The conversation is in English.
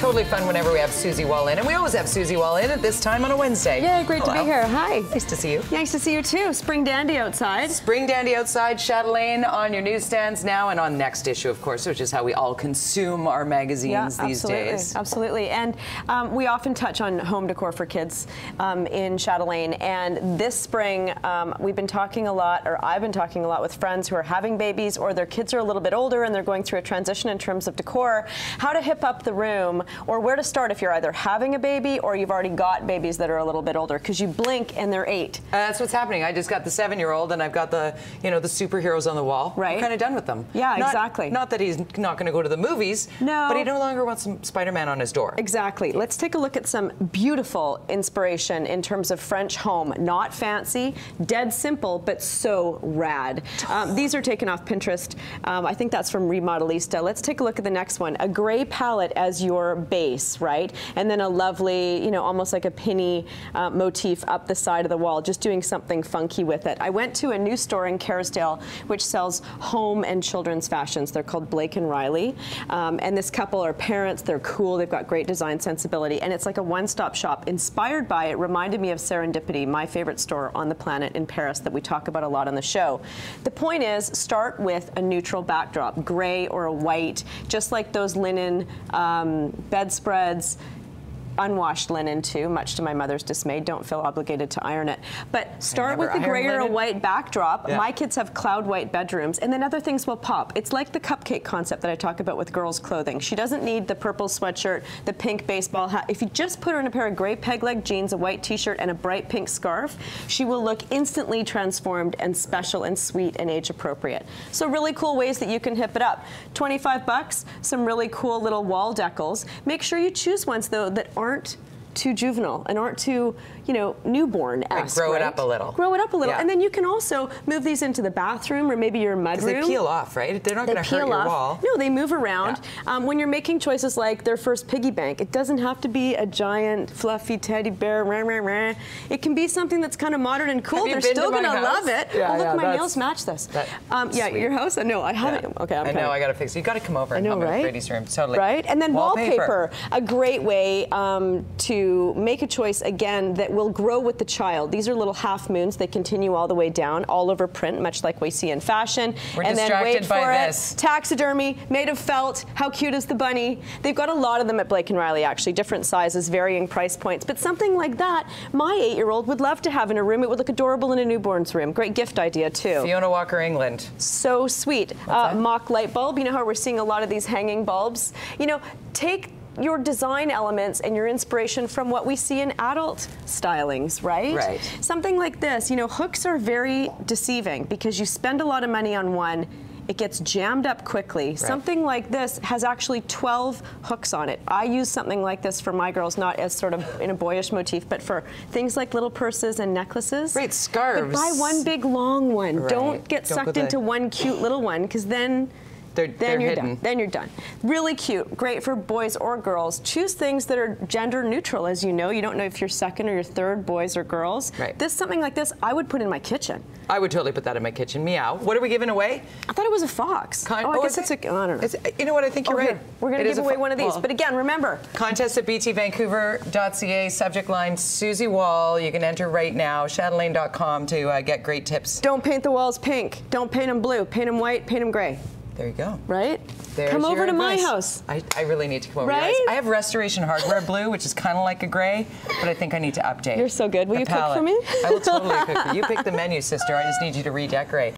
totally fun whenever we have Suzie Wall in, and we always have Suzie Wall in at this time on a Wednesday. Yeah, great to be here. Hi. Nice to see you. Nice to see you too. Spring dandy outside. Spring dandy outside, Chatelaine on your newsstands now, and on Next Issue, of course, which is how we all consume our magazines these days. Absolutely. And we often touch on home decor for kids in Chatelaine, and this spring we've been talking a lot, or I've been talking a lot with friends who are having babies or their kids are a little bit older and they're going through a transition in terms of decor, how to hip up the room, or where to start if you're either having a baby or you've already got babies that are a little bit older, because you blink and they're 8. That's what's happening. I just got the 7-year-old and I've got the, the superheroes on the wall. Right. I'm kind of done with them. Yeah, exactly. Not that he's not going to go to the movies, no, but he no longer wants some Spider-Man on his door. Exactly. Let's take a look at some beautiful inspiration in terms of French home. Not fancy, dead simple, but so rad. These are taken off Pinterest. I think that's from Remodelista. Let's take a look at the next one. A gray palette as your base, right? And then a lovely, almost like a pinny motif up the side of the wall, just doing something funky with it. I went to a new store in Kerrisdale which sells home and children's fashions. They're called Blake and Riley. And this couple are parents. They're cool. They've got great design sensibility. And it's like a one-stop shop. Inspired by it, reminded me of Serendipity, my favorite store on the planet in Paris that we talk about a lot on the show. The point is, start with a neutral backdrop, gray or a white, just like those linen bedspreads. Unwashed linen too, much to my mother's dismay. Don't feel obligated to iron it. But start with the gray or a white backdrop. Yeah. My kids have cloud white bedrooms, and then other things will pop. It's like the cupcake concept that I talk about with girls' clothing. She doesn't need the purple sweatshirt, the pink baseball hat. If you just put her in a pair of gray peg leg jeans, a white t-shirt, and a bright pink scarf, she will look instantly transformed and special and sweet and age appropriate. So really cool ways that you can hip it up. 25 bucks, some really cool little wall decals. Make sure you choose ones though that aren't too juvenile and aren't too, newborn-esque. Grow it up a little. Grow it up a little. Yeah. And then you can also move these into the bathroom or maybe your mudroom. Because they peel off, right? They're not going to hurt your wall. No, they move around. Yeah. When you're making choices like their first piggy bank, it doesn't have to be a giant, fluffy teddy bear. Rah, rah, rah. It can be something that's kind of modern and cool. They're still going to love it. Yeah, look, my nails match this. Yeah, your house? No, I haven't. Okay, I know, I got to fix it. You've got to come over and help me with Brady's room. Totally. Right? And then wallpaper. A great way to make a choice, again, that will grow with the child. These are little half moons. They continue all the way down, all over print, much like we see in fashion. We're and distracted then wait by for this. It. Taxidermy, made of felt. How cute is the bunny? They've got a lot of them at Blake and Riley, actually, different sizes, varying price points. But something like that, my 8-year-old would love to have in a room. It would look adorable in a newborn's room. Great gift idea, too. Fiona Walker, England. So sweet. Mock light bulb. You know how we're seeing a lot of these hanging bulbs? Take your design elements and your inspiration from what we see in adult stylings, right? Right. Something like this, hooks are very deceiving because you spend a lot of money on one, it gets jammed up quickly. Right. Something like this has actually 12 hooks on it. I use something like this for my girls, not as sort of in a boyish motif, but for things like little purses and necklaces. Great, scarves. But buy one big long one. Right. Don't get sucked into one cute little one, because then They're you're hidden. done. Then you're done. Really cute. Great for boys or girls. Choose things that are gender neutral, as you know. You don't know if you're second or your third, boys or girls. Right. Something like this, I would put in my kitchen. I would totally put that in my kitchen. Meow. What are we giving away? I thought it was a fox. I guess it's a, I don't know. You know what? I think you're right. We're going to give away one of these. But again, remember. Contest at btvancouver.ca, subject line Suzie Wall. You can enter right now, chatelaine.com to get great tips. Don't paint the walls pink. Don't paint them blue. Paint them white, paint them gray. There you go. Right? There's come over to advice. my house. I really need to come over right? to yours. I have Restoration Hardware blue, which is kind of like a gray, but I think I need to update. You're so good. Will you cook for me? I will totally cook for you. You pick the menu, sister. I just need you to redecorate.